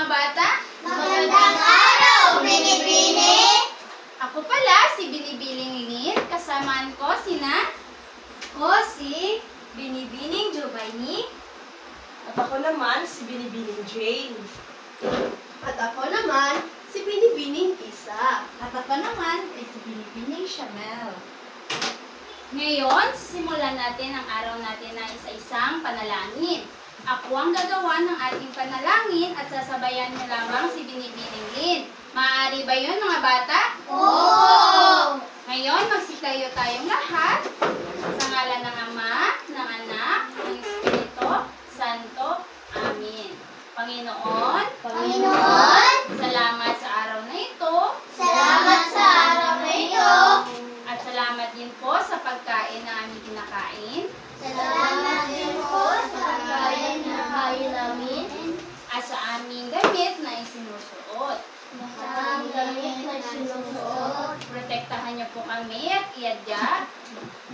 bata? Magandang araw, Binibini! Ako pala si Binibining Lin. Kasamaan ko si Binibining Giovanni. At ako naman si Binibining Jane. At ako naman, si Binibining Isa. At ako naman ay si Binibining Shamel. Ngayon, sisimulan natin ang araw natin na isa-isang panalangin. Ako ang gagawa ng ating panalangin at sasabayan niyo lamang si Binibining Lin. Maaari ba yun, mga bata? Oo! Ngayon, magsitayo tayong lahat sa ngalan ng Ama, ng Anak, ng Espiritu Santo. Amen. Panginoon, salamat sa araw na ito. Salamat sa araw na ito. At salamat din po sa pagkain na aming kinakain. Salamat din po sa pagkain na kain namin. At sa aming damit na isinusuot. Sa aming damit na sinusuot. Protektahan niyo po kami at iadya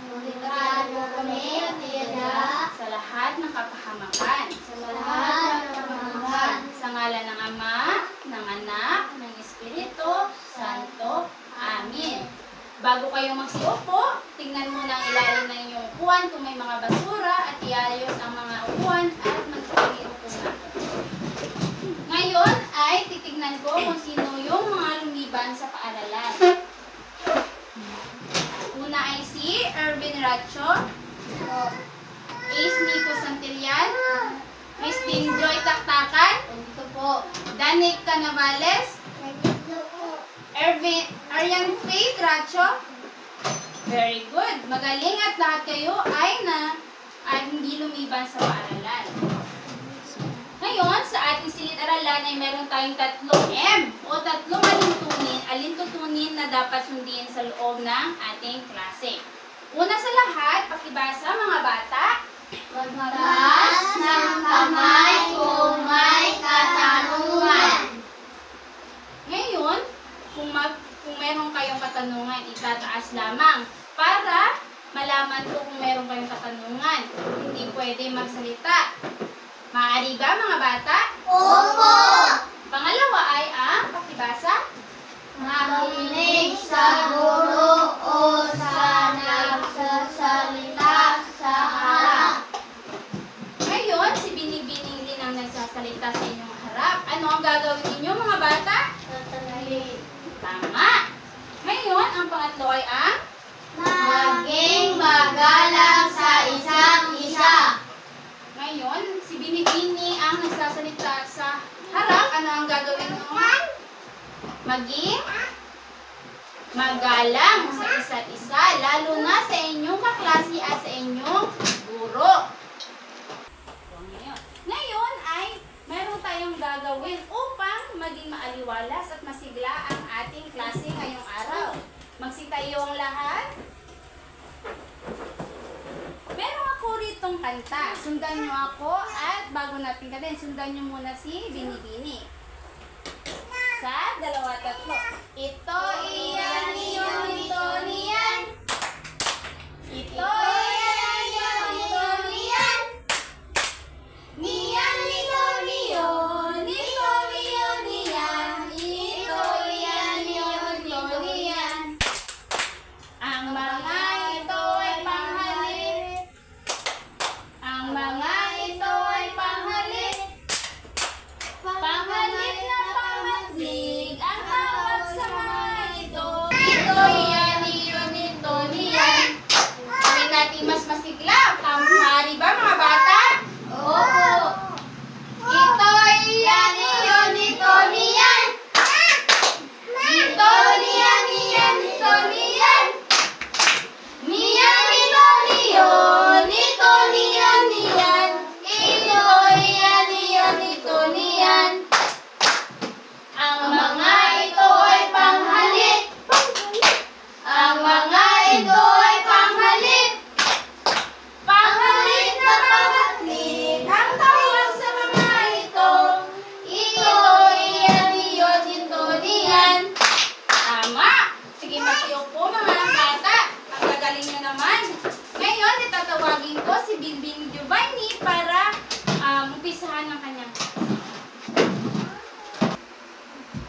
Muli-muli mo kami at iyada sa lahat ng kapahamakan. sa lahat ng pamamahan. Sa ngalan ng Ama, ng Anak, ng Espiritu Santo. Amen. Bago kayong magsiupo, tingnan muna ang ilalim ng inyong upuan kung may mga basura at iayos ang mga upuan at magpapag-iupo na. Ngayon ay titignan ko kung sino yung mga lumiban sa paaralan. Una ay si Ervin Racho, Ace Nico Santillan, Christine Joy Taktakan, Ito po. Danik Canavales, Arian Faith Racho. Very good. Magaling at lahat kayo ay hindi lumiban sa paaralan. Ngayon, sa ating silid-aralan ay meron tayong 3 M o 3 alintutunin na dapat sundin sa loob ng ating klase. Una sa lahat, pakibasa mga bata. Magtaas ng kamay kung may katanungan. Ngayon, kung meron kayong katanungan, itataas lamang para malaman ko kung meron kayong katanungan. Hindi pwede magsalita. Maaari ba mga bata? Opo! Pangalawa ay ang pakibasa. Makinig sa guro o sa nagsasalita sa harap. Ngayon, si Binibining Lin ang nagsasalita sa inyong harap. Ano ang gagawin ninyo mga bata? Tatanggit. Tama! Ngayon, ang pangatlo ay ang Maging magalang sa isa't isa. ngayon, si Binibini ang nagsasalita sa harap. Ano ang gagawin mo? Maging magalang sa isa't isa, lalo na sa inyong kaklase at sa inyong guro. Ngayon ay meron tayong gagawin upang maging maaliwalas at masigla ang ating klase ngayong araw. Magsitayo ang lahat. Meron ako ritong kanta. Sundan nyo ako at bago natin kantahin, sundan nyo muna si Binibini. Sa 2, 3. Ito, iyan, iyon, ito, niyan. Ito, iyan, iyon, ito, niyan. Niyan, ito, niyon. Ito, niyon, niyan. Ito, iyan, iyon, ito, niyan. Ang mga ito ay panghalip. Ang mga ito ay panghalip. Panghalip na panghatlig ang tawag sa mga ito.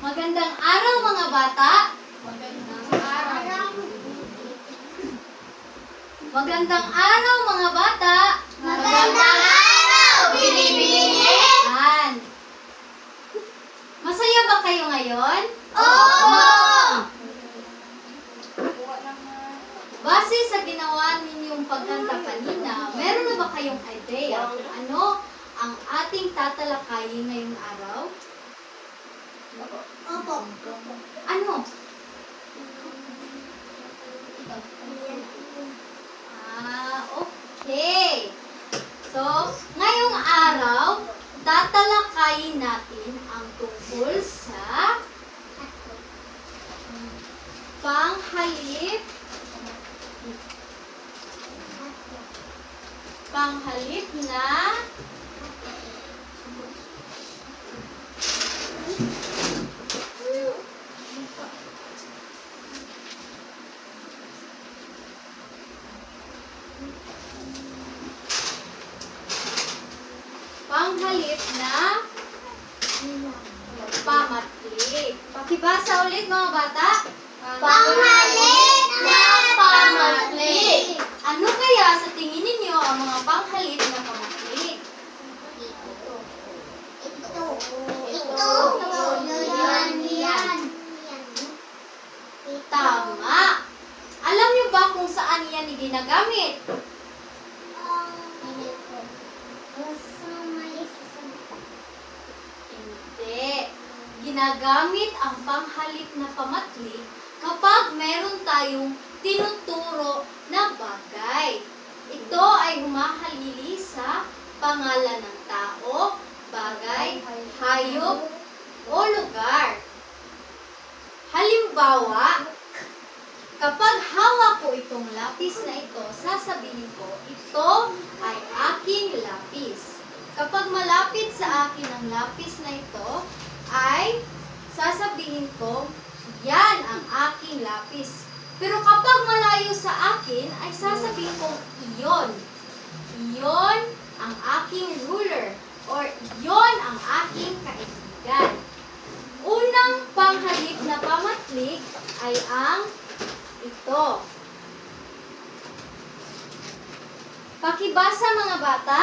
Magandang araw mga bata. Magandang araw mga bata. Magandang araw, Binibining! Yan. Masaya ba kayo ngayon? Oo! Base sa ginawa ninyong pagkanta kanina, meron na ba kayong idea kung ano ang ating tatalakayin ngayong araw? Opo. Ano? Okay. So, ngayong araw, tatalakayin natin ang tungkol sa panghalip na pamatli. Pakibasa ulit mga bata. Panghalip na pamatli. Ano kaya sa tingin ninyo ang mga panghalip na pamatli? Yan. Tama. Alam niyo ba kung saan yan ginagamit? Hindi. Ginagamit ang panghalip na pamatli kapag meron tayong tinuturo na bagay. Ito ay humahalili sa pangalan ng tao, bagay, hayop, o lugar. Halimbawa, kapag hawak ko itong lapis na ito, sasabihin ko, ito ay aking lapis. Kapag malapit sa akin ang lapis na ito, ay sasabihin ko, yan ang aking lapis. Pero kapag malayo sa akin, ay sasabihin ko, iyon. Iyon ang aking ruler. Or iyon ang aking kaibigan. Unang panghalip na pamatlig ay ang ito. Pakibasa mga bata.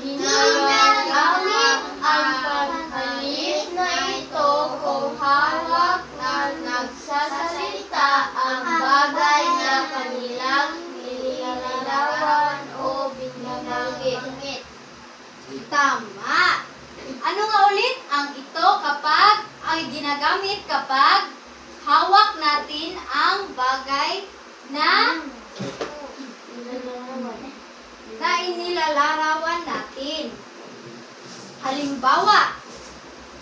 Ginagamit ang panghalip na ito kung hawak na nagsasalita ang bagay na kanilang nililarawan o binabanggit. Tama. Ano nga ulit ang ito kapag ay ginagamit kapag hawak natin ang bagay na inilalarawan natin. Halimbawa,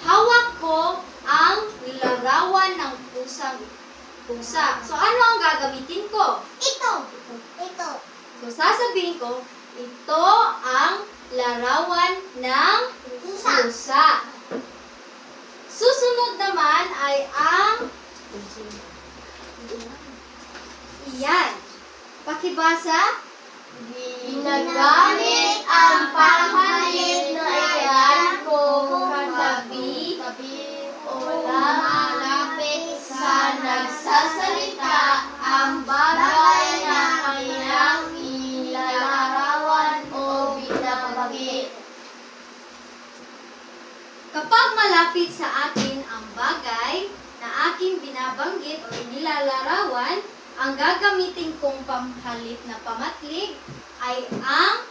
hawak ko ang larawan ng pusa. So, ano ang gagamitin ko? Ito. So, sasabihin ko, ito ang larawan ng pusa. Susunod naman ay ang iyan. Pakibasa. Ginagamit ang panghalip na iyan kung katabi o malapit sa nagsasalita ang bagay na kanilang ilalarawan o binabanggit. Kapag malapit sa akin ang bagay na aking binabanggit o inilalarawan, ang gagamitin kong panghalip na pamatlig ay ang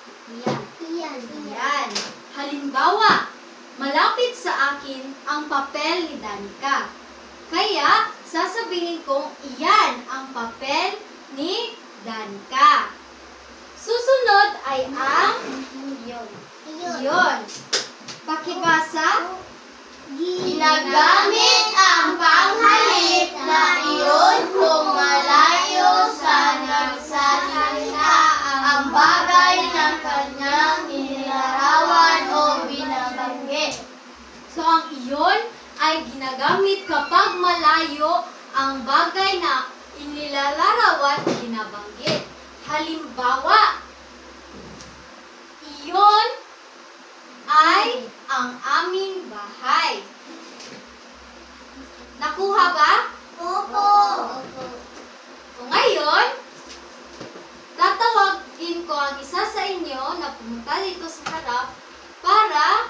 iyan. Halimbawa, malapit sa akin ang papel ni Danica. Kaya, sasabihin kong iyan ang papel ni Danica. Susunod ay ang iyon. Pakibasa. Ginagamit ang panghalip na iyon kung malayo sa nagsasalita ang bagay na kanyang inilarawan o binabanggit. So, ang iyon ay ginagamit kapag malayo ang bagay na inilalarawan o binabanggit. Halimbawa, iyon ay ang aming bahay. Nakuha ba? Opo. O ngayon, tatawagin ko ang isa sa inyo na pumunta dito sa harap para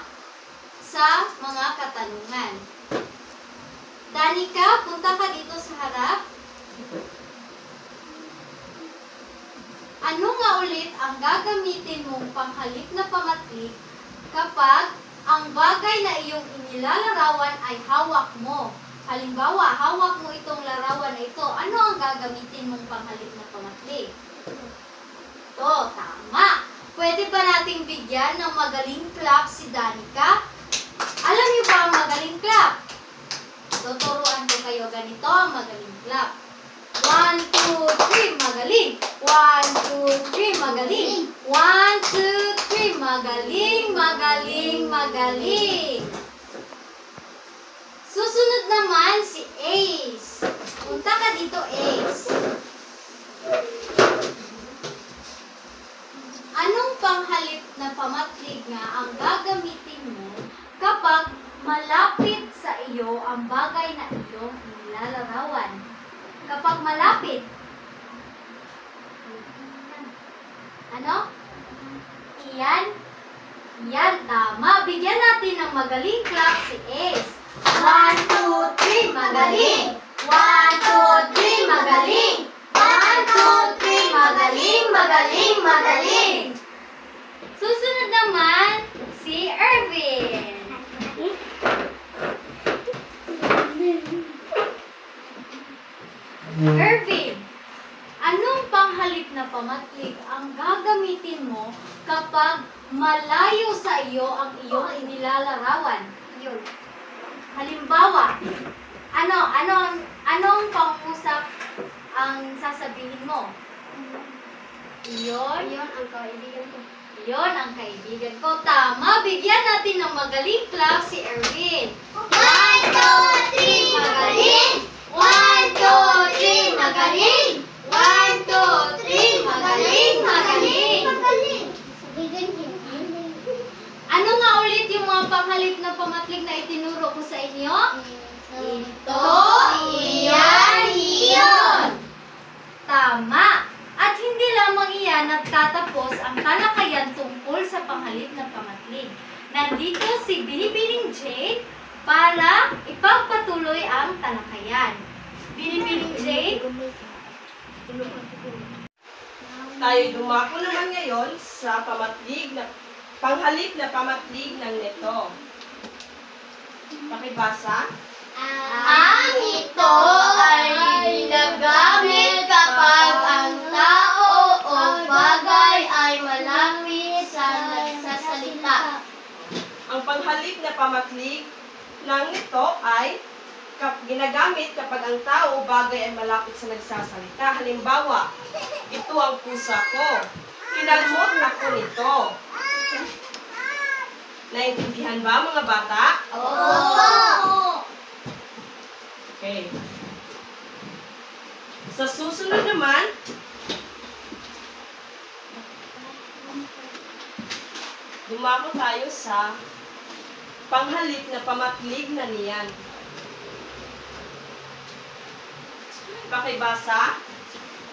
sa mga katanungan. Danica, punta ka dito sa harap. Ano nga ulit ang gagamitin mong panghalip na pamatlik kapag ang bagay na iyong inilalarawan ay hawak mo? Halimbawa, hawak mo itong larawan na ito. Ano ang gagamitin mong panghalip na pamatlik? Ito, tama. Pwede ba nating bigyan ng magaling clap si Danica? Alam niyo ba ang magaling clap? Tuturuan ko kayo ganito ang magaling clap. 1, 2, 3, magaling. 1, 2, 3, magaling. 1, 2, 3, magaling, magaling, magaling. Susunod naman si Ace. Punta ka dito, Ace. Anong panghalip na pamatlig nga ang gagamitin mo kapag malapit sa iyo ang bagay na iyong nilalarawan? Kapag malapit. Ano? Iyan? Iyan, tama. Bigyan natin ng magaling clap si Ace. 1, 2, 3, magaling. 1, 2, 3, magaling. 1, 2, 3, magaling, magaling, magaling. Susunod naman, si Ervin. Ervin, anong panghalip na pamatlig ang gagamitin mo kapag malayo sa iyo ang iyong inilalarawan? Yun. Halimbawa, anong pangusap ang sasabihin mo? Iyon ang kaibigan ko. Iyon ang kaibigan ko. Tama, bigyan natin ng magaling clap si Ervin. 1, 2, 3, magaling. 1, 2, 3, magaling. 1, 2, 3, magaling, magaling. Ano nga ulit yung mga panghalip na pamatlig na itinuro ko sa inyo? Ito, iyan, iyon. Tama. At hindi lamang iyan nagtatapos ang talakayan tungkol sa panghalip na pamatlig. Nandito si Binibining Jade para ipagpatuloy ang talakayan. Binibining Jade? Tayo dumako naman ngayon sa panghalip na pamatlig ng neto. Pakibasa. Ang ito ay ginagamit kapag ang tao o bagay ay malapit sa nagsasalita. Ang panghalip na pamatlig ng neto ay ginagamit kapag ang tao o bagay ay malapit sa nagsasalita. Halimbawa, ito ang pusa ko. Kinalmot ako nito. Naintindihan ba mga bata? Oo. Okay. Sa susunod naman, dumako tayo sa panghalip na pamatlig na niyan. Pakibasa.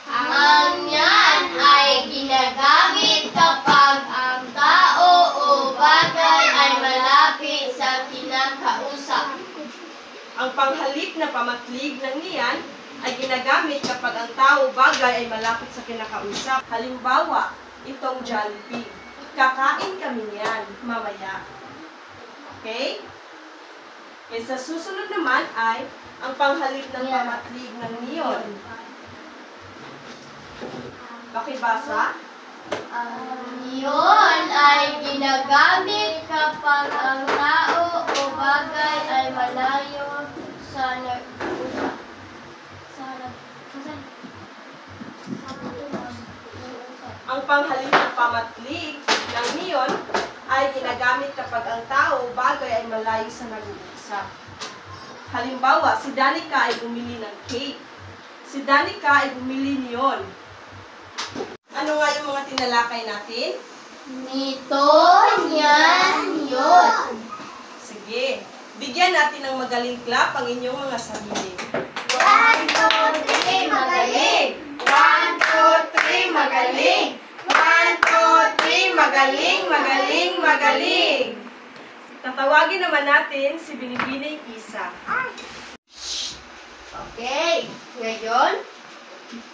Ang yan ay ginagamit kapag ang tao o bagay ay malapit sa kinakausap. Ang panghalip na pamatlig ng niyan ay ginagamit kapag ang tao o bagay ay malapit sa kinakausap. Halimbawa, itong Jollibee. Kakain kami niyan mamaya. Okay? Okay, sa susunod naman ay ang panghalip ng pamatlig ng niyon. Pakibasa. Yun ay ginagamit kapag ang tao o bagay ay malayo sa nag-usap. Ang panghalip ng pamatlig ng niyon ay ginagamit kapag ang tao o bagay ay malayo sa nag-uusap. Halimbawa, si Danica ay bumili ng cake. Si Danica ay bumili niyon. Ano nga yung mga tinalakay natin? Nito, yan, yun. Sige. Bigyan natin ng magaling clap ang inyong mga sarili. 1, 2, 3, magaling! 1, 2, 3, magaling! 1, 2, 3, magaling, magaling, magaling! Tatawagin naman natin si Binibini Isa. Okay, ngayon,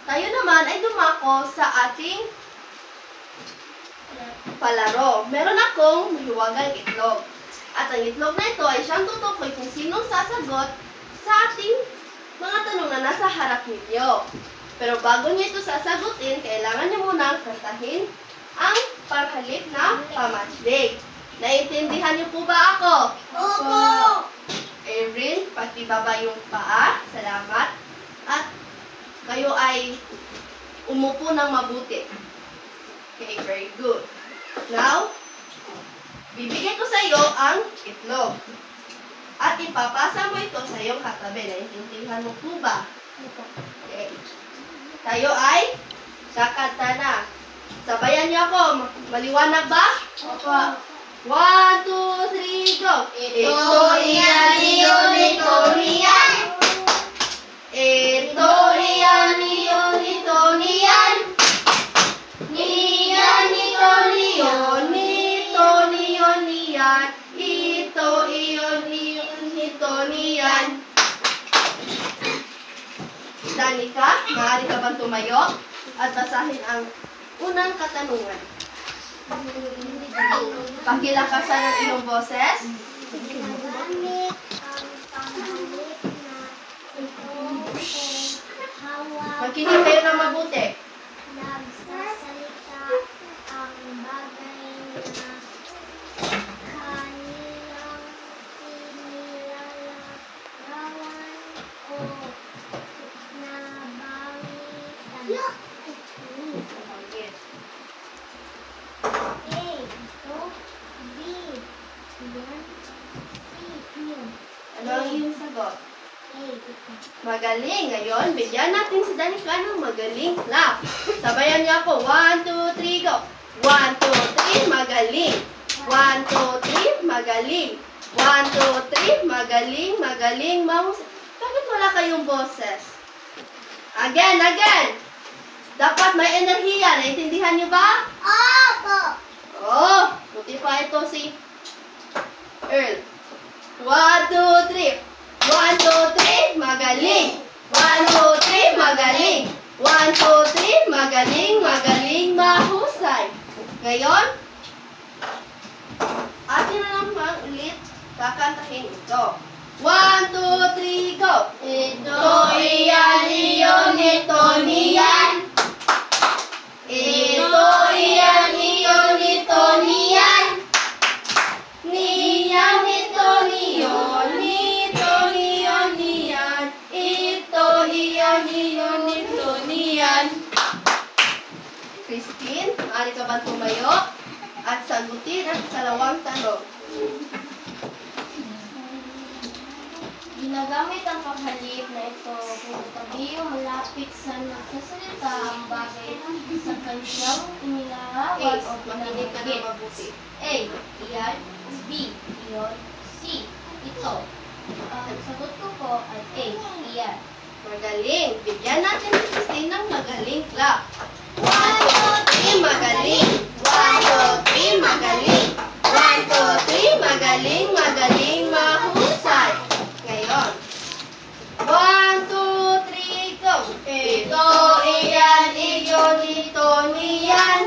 tayo naman ay dumako sa ating palaro. Meron akong mahiwagang itlog. At ang itlog na ito ay siyang tutukoy kung sinong sasagot sa ating mga tanong na nasa harap ninyo. Pero bago niyo ito sasagutin, kailangan niyo munang kantahin ang panghalip na pamatlig. Naiintindihan niyo po ba ako? Opo! Erin, pagtibaba yung paa. Salamat. At kayo ay umupo ng mabuti. Okay, very good. Now, bibigyan ko sa iyo ang itlog. At ipapasa mo ito sa iyong katabi. Naiintindihan mo po ba? Okay. Tayo ay kakanta na. Sabayan niyo ako. Maliwanag ba? Opo! 1, 2, 3, go! Ito iyan, iyon, ito iyan. Ito iyan, iyon, ito niyan. Niyan, ito niyon, ito niyon, niyan. Ito iyon, iyon, ito niyan. Danica, maaari ka bang tumayo at basahin ang unang katanungan? Pakilakasan ang iyong boses. Ginagamit ang panghalip na hawak. Makinig kayo ng mabuti. Nagsasalita ang bagay na kanilang inilalarawan o nabangitan. A. Ito. B. Yan. C. Yun. Ano ang iyong sagot? A. Ito. Magaling. Ngayon, bigyan natin si Danica ng magaling clap. Sabayan niyo ako. 1, 2, 3, go! 1, 2, 3, magaling. 1, 2, 3, magaling. 1, 2, 3, magaling, magaling, mahusay. Bakit wala kayong boses? Again, again. Dapat may enerhiya. Naintindihan niyo ba? Opo. Oh, buti pa ito si Earl. 1, 2, 3. 1, 2, 3, magaling. 1, 2, 3, magaling. 1, 2, 3, magaling, magaling, mahusay. Ngayon, atin na naman ulit kakantahin ito. 1, 2, 3, go! Ito iyan, iyon, ito niyan. Ito iyan, iyon, ito niyan. Niyan, ito niyon, ito niyon, niyan. Ito iyan, iyon, ito niyan. Christine, maaari ka ba tumayo at sagutin ang salawang tanong? Ginagamit ang panghalip na ito kung tabi o malapit sa nagsasalita ang bagay sa kanyang inilarawan o Makinig ka na pinanggit. mabuti. A. Iyan. B. Iyon. C. Ito. Ang sagot ko po ay A. Iyan. Magaling. Bigyan natin si Christine ng magaling clap. 1, 2, 3, magaling. 1, 2, 3, magaling. 1, 2, 3, magaling, magaling, mahusay. Ngayon. 1, 2, 3, go! Ito, iyan, iyon, ito, niyan.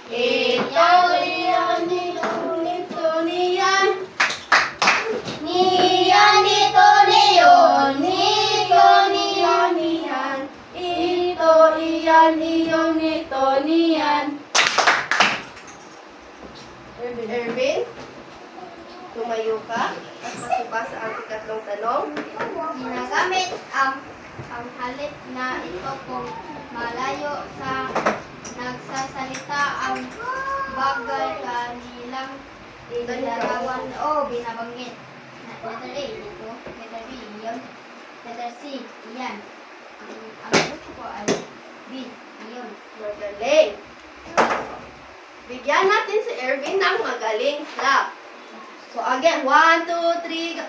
Ito, iyan, iyon, ito, niyan. Niyan, ito, niyon, ito, niyon, niyan. Ito, iyan, iyon, ito, niyan. Erwin, tumayo ka at masubasa ang ikatlong tanong. Ginagamit ang panghalip na ito kung malayo sa nagsasalita ang bagay kanilang inilarawan o binabanggit. Letter A, ito. Letter B, iyon. Letter C, iyan. Ang sagot ko ay B, iyon. Magaling. Bigyan natin si Erwin ng magaling clap. So again, 1, 2, 3, go.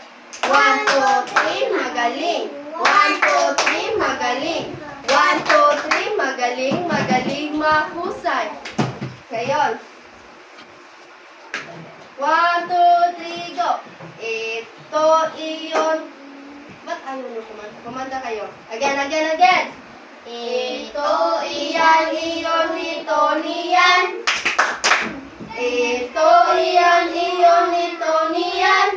1, 2, 3, magaling. 1, 2, 3, magaling. 1, 2, 3, magaling, magaling, mahusay. Ngayon. 1, 2, 3, go. Ito, iyon. Ba't ayaw nyo kumanta? Kumanta kayo. Again, again, again. Ito, iyan, iyon, ito, niyan. Ito, iyan, iyon, ito, niyan.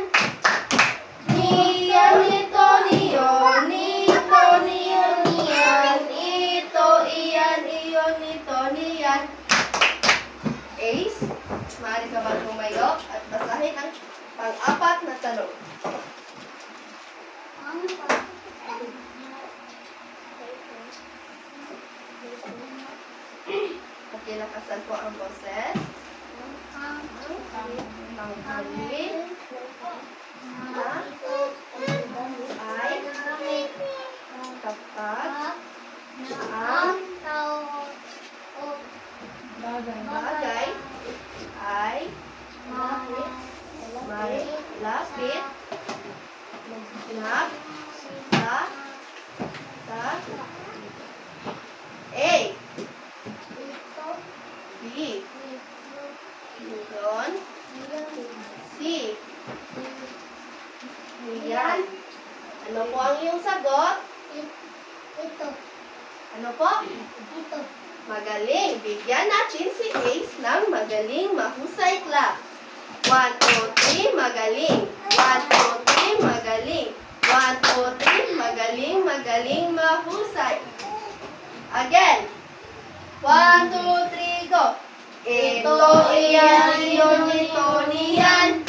Niyan, ito, niyon, ito, niyon, niyan. Ito, iyan, iyon, ito, niyan. Ace, maaari ka ba tumayo at basahin ang pang-apat na tanong? Pakilakasan po ang boses. Panghalip na ay kapag ang bagay ay may lapit na sa A. B. Yun. C. Yan. Ano po ang iyong sagot? Ano po? Magaling. Bigyan natin si Ace ng magaling, mahusay clap. 1, 2, 3, magaling. 1, 2, 3, magaling. 1, 2, 3, magaling, magaling, mahusay. Again. 1, 2, 3, go. Ito, iyan, iyon, ito, niyan.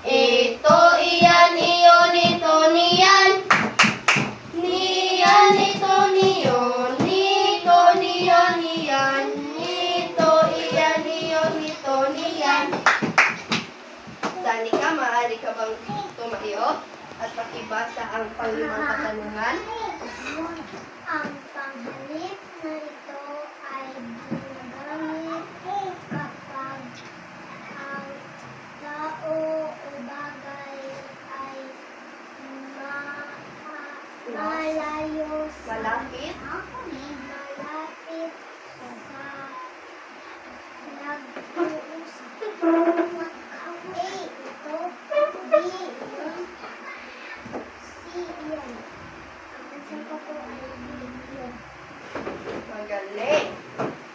Ito, iyan, iyon, ito, niyan. Niyan, ito, niyon. Ito, niyon, niyan. Ito, iyan, iyon, ito, niyan. Danica, maaari ka bang tumayo at pakibasa ang panglimang katanungan? Ang panghalip na ito ay ginagamit kapag ang tao o bagay ay malayo sa Malapit. malapit sa nag-uusap. A. Ito. B. Yun. C. Yun. Ang answer ko po ay B. Yun. Magaling.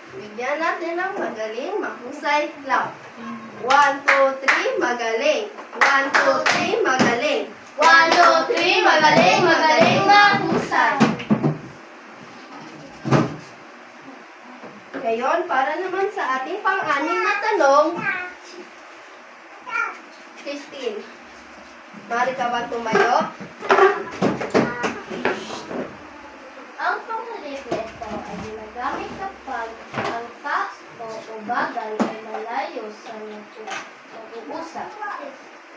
Bigyan natin ng magaling, mahusay clap. 1, 2, 3, magaling. 1, 2, 3, magaling. 1, 2, 3, magaling, magaling, mahusay. Ngayon, para naman sa ating pang-anim na tanong, Christine, maaari ka ba tumayo? Ang panghalip na ito ay ginagamit kapag ang tao o bagay ay malayo sa nag-uusap.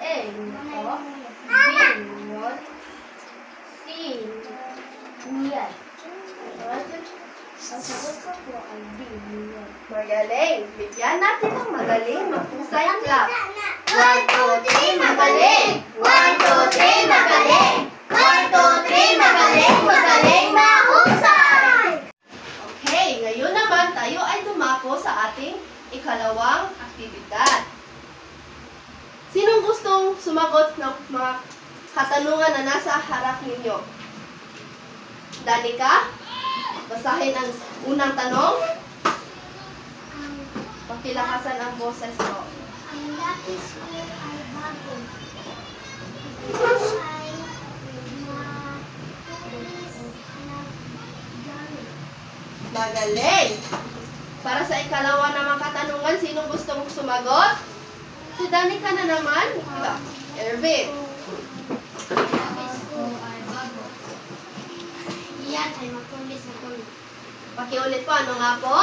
A. Nito. B. Yun. C. Niyan. Ang sagot ko po ay B. Yun. Magaling. Bigyan natin ng magaling, mahusay clap. 1, 2, 3, magaling. 1, 2, 3, magaling. 1, 2, 3, magaling, magaling, mahusay. Okay, ngayon naman tayo ay dumako sa ating ikalawang aktibidad. Sinong gustong sumagot ng mga katanungan na nasa harap ninyo? Danica, basahin ang unang tanong. Pakilakasan ang boses mo. Ang lapis ko ay bago. Ito ay matulis na gamit. Magaling! Para sa ikalawa namang katanungan, sino gustong sumagot? Si Danica na naman. Diba? Ervin. Lapis ko ay bago. Iyan ay matulis na gamit. Pakiulit po, ano nga po?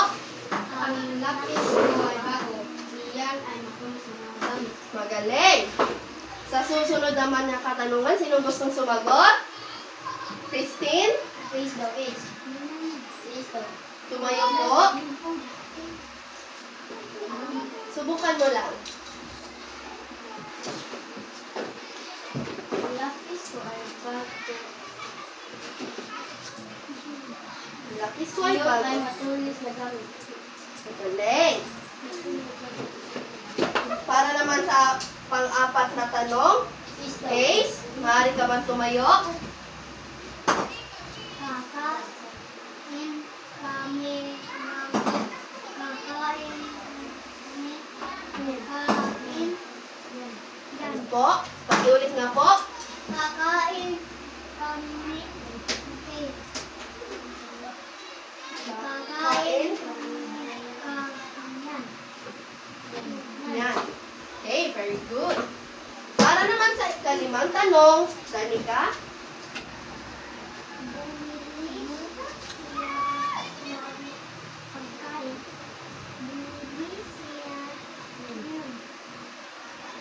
Ang lapis ko ay bago. Iyan ay matulis na gamit. Magaling! Sa susunod naman na katanungan, sino gustong sumagot? Christine? Face daw, face. Face daw. Tumayo po. Subukan mo lang. Lucky Soy Ngayon ay bago. matulis na gamit. Magaling. Para naman sa pang-apat na tanong, Ace, maaari ka man tumayo. Kakain kami ng kakain kami Ano po? Pakiulit nga po. kakain kami kakain Yan. Okay, very good. Para naman sa ikalimang tanong, Danica,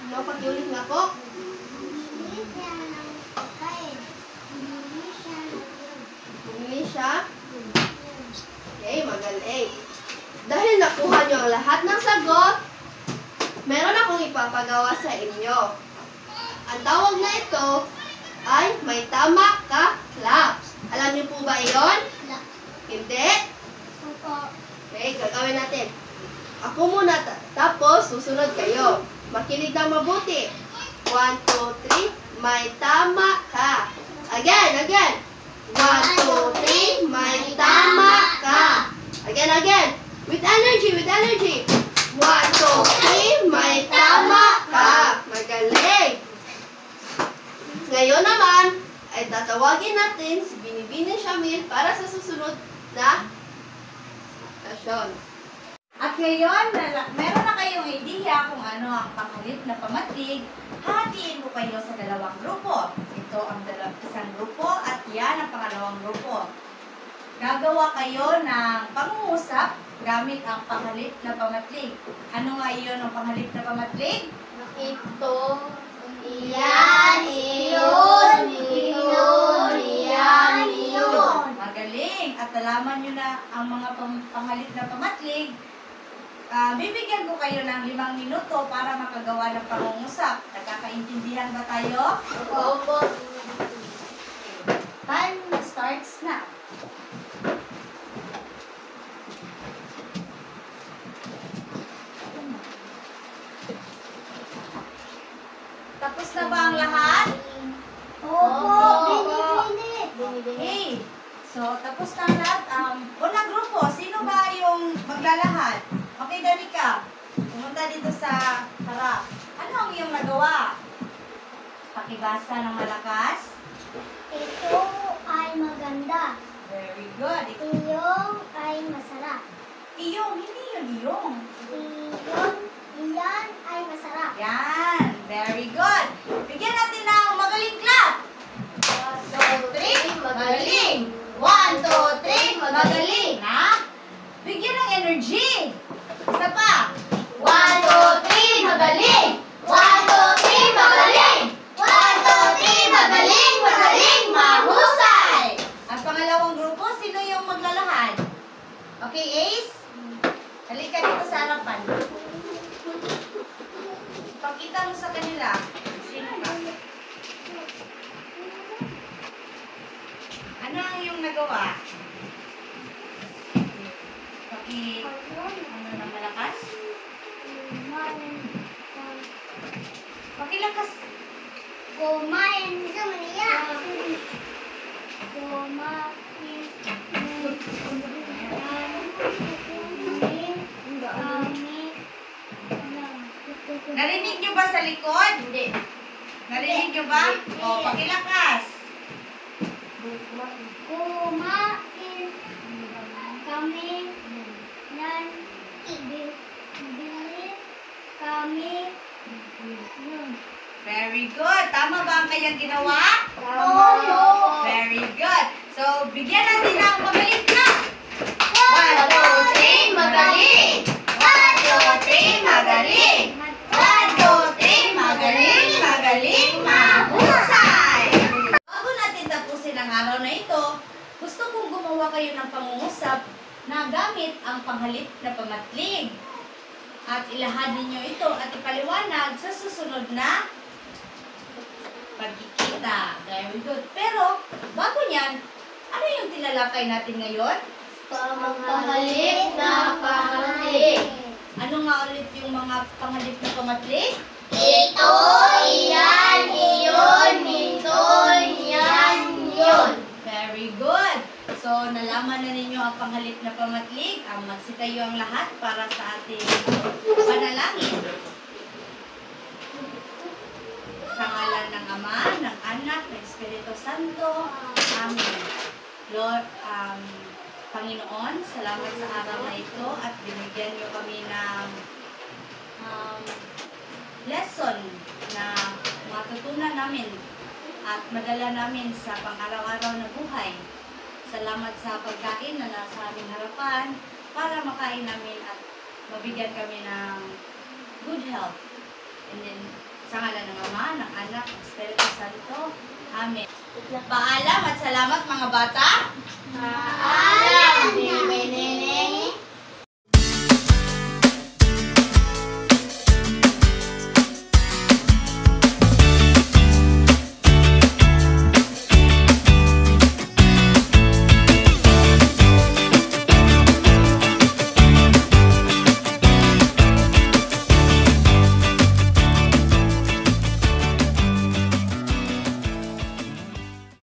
no, pakiulit nga po. Bumili siya. Okay, magaling. Dahil nakuha niyo ang lahat ng sagot, meron akong ipapagawa sa inyo. Ang tawag na ito ay may tama ka claps. Alam niyo po ba iyon? Hindi? Okay, gagawin natin. Ako muna, tapos susunod kayo. Makinig na mabuti. 1, 2, 3, may tama ka. Again. 1, 2, 3, may tama ka. Again. With energy. 1, 2, 3, may tama ka. Magaling. Ngayon naman, ay tatawagin natin si Binibini Shamil para sa susunod na session. At ngayon, meron na kayong idea kung ano ang panghalip na pamatig, hatiin ko kayo sa dalawang grupo. Ito ang isang grupo at yan ang pangalawang grupo. Gagawa kayo ng pangungusap gamit ang panghalip na pamatlig. Ano nga iyon ang panghalip na pamatlig? Ito, iyan, iyon, iyon. Magaling! At alaman nyo na ang mga panghalip na pamatlig. Bibigyan ko kayo ng 5 minuto para makagawa ng pangungusap. Nagkakaintindihan ba tayo? Opo. Time starts now. Tapos na ba ang lahat? Opo. Bini. Okay. So, tapos na ang lahat. Unang grupo, sino ba yung maglalahad? Okay, Danica. Pumunta dito sa harap. Ano ang iyong nagawa? Pakibasa ng malakas. Ito ay maganda. Very good. Iyong ay masarap. Iyong, hindi yun iyong. Iyan ay masarap. Yan. Very good. Bigyan natin ng magaling clap. 1, 2, 3, magaling. 1, 2, 3, magaling. Na? Bigyan ng energy. Isa pa. 1, 2, 3, magaling. 1, 2, 3, magaling. 1, 2, 3, magaling, magaling, mahusay. Ang pangalawang grupo, sino yung maglalahad? Okay, Ace? Halika dito sa harapan. Pakita mo sa kanila. Sino ka? Ano ang iyong nagawa? Ano ng malakas? Pakilakas. Kumain sa Maria. Kumain. Narinig niyo ba sa likod? Hindi. Narinig niyo ba? O, pakilakas. Kumain kami ng bili kami nun. Very good. Tama ba ang kanyang ginawa? Tama. Very good. So, bigyan natin ng magaling na. 1, 2, 3, magaling. 1, 2, 3, magaling. 1, 2, 3, magaling, magaling, mahusay. Bago natin tapusin ang araw na ito, gusto kong gumawa kayo ng pangungusap na gamit ang panghalip na pamatlig. At ilahad ninyo ito at ipaliwanag sa susunod na pagkikita. Very good. Pero, bago niyan, ano yung tinalakay natin ngayon? Panghalip na pamatlig. Ano nga ulit yung mga panghalip na pamatlig? Ito, iyan, iyon, nito, yan, yun. Very good! So, nalaman na ninyo ang panghalip na pamatlig. Magsitayo ang lahat para sa ating panalangin. Sa ngalan ng Ama, ng Anak, ng Espiritu Santo. Amen. Lord, Panginoon, salamat sa araw na ito at binigyan niyo kami ng lesson na matutunan namin at madala namin sa pang-araw-araw na buhay. Salamat sa pagkain na nasa aming harapan para makain namin at mabigyan kami ng good health. And then, sa ngalan ng Ama, ng Anak, ng Espiritu Santo. Amen. Paalam at salamat mga bata. Paalam!